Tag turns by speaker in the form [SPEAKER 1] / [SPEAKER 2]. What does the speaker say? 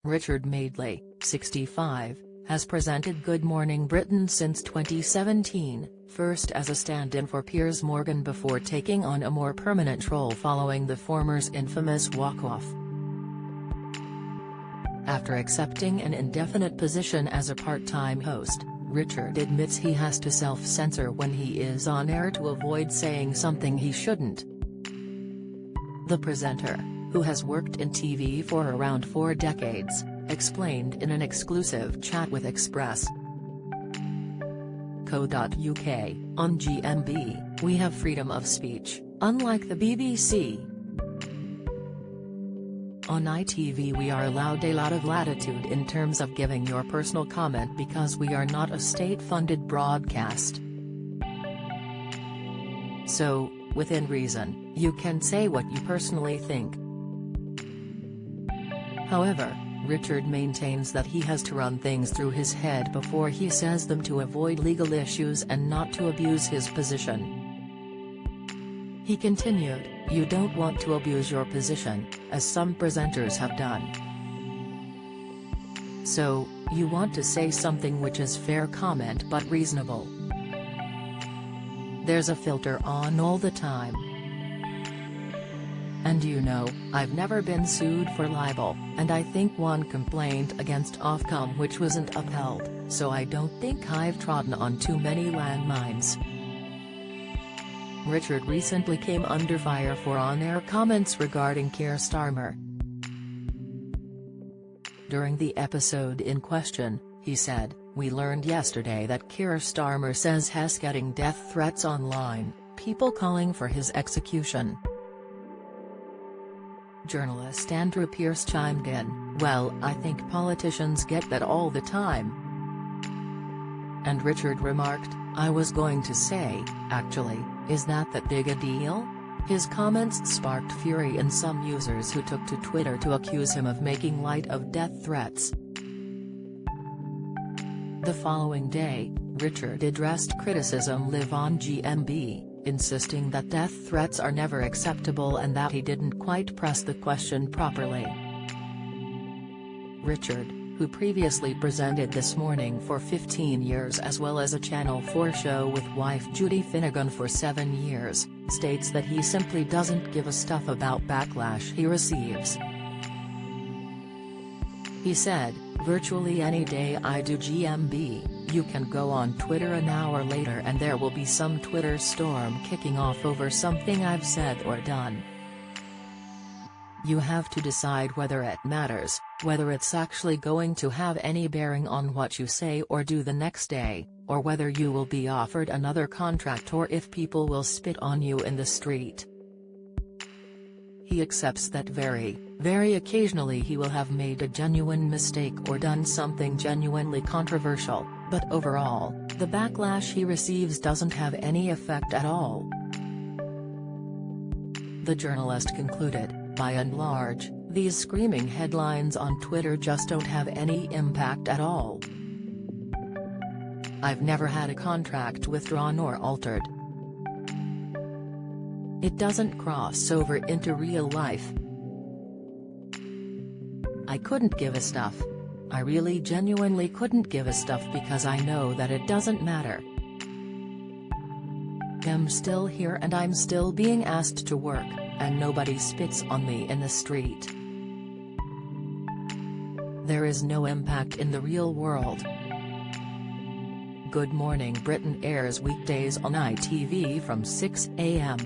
[SPEAKER 1] Richard Madeley, 65, has presented Good Morning Britain since 2017, first as a stand-in for Piers Morgan before taking on a more permanent role following the former's infamous walk-off. After accepting an indefinite position as a part-time host, Richard admits he has to self-censor when he is on air to avoid saying something he shouldn't. The presenter, who has worked in TV for around 4 decades, explained in an exclusive chat with Express.co.uk, on GMB, "We have freedom of speech, unlike the BBC. On ITV we are allowed a lot of latitude in terms of giving your personal comment because we are not a state-funded broadcast. So, within reason, you can say what you personally think." However, Richard maintains that he has to run things through his head before he says them to avoid legal issues and not to abuse his position. He continued, "You don't want to abuse your position, as some presenters have done. So, you want to say something which is fair comment but reasonable. There's a filter on all the time. And you know, I've never been sued for libel, and I think one complaint against Ofcom which wasn't upheld, so I don't think I've trodden on too many landmines." Richard recently came under fire for on-air comments regarding Keir Starmer. During the episode in question, he said, "We learned yesterday that Keir Starmer says he's getting death threats online, people calling for his execution." Journalist Andrew Pearce chimed in, "Well, I think politicians get that all the time." And Richard remarked, "I was going to say, actually, is that big a deal?" His comments sparked fury in some users who took to Twitter to accuse him of making light of death threats. The following day, Richard addressed criticism live on GMB, insisting that death threats are never acceptable and that he didn't quite press the question properly. Richard, who previously presented This Morning for 15 years as well as a Channel 4 show with wife Judy Finnegan for 7 years, states that he simply doesn't give a stuff about backlash he receives. He said, "Virtually any day I do GMB, you can go on Twitter an hour later and there will be some Twitter storm kicking off over something I've said or done. You have to decide whether it matters, whether it's actually going to have any bearing on what you say or do the next day, or whether you will be offered another contract or if people will spit on you in the street." He accepts that very occasionally he will have made a genuine mistake or done something genuinely controversial, but overall, the backlash he receives doesn't have any effect at all. The journalist concluded, "By and large, these screaming headlines on Twitter just don't have any impact at all. I've never had a contract withdrawn or altered. It doesn't cross over into real life. I couldn't give a stuff. I really genuinely couldn't give a stuff because I know that it doesn't matter. I'm still here and I'm still being asked to work, and nobody spits on me in the street. There is no impact in the real world." Good Morning Britain airs weekdays on ITV from 6 a.m.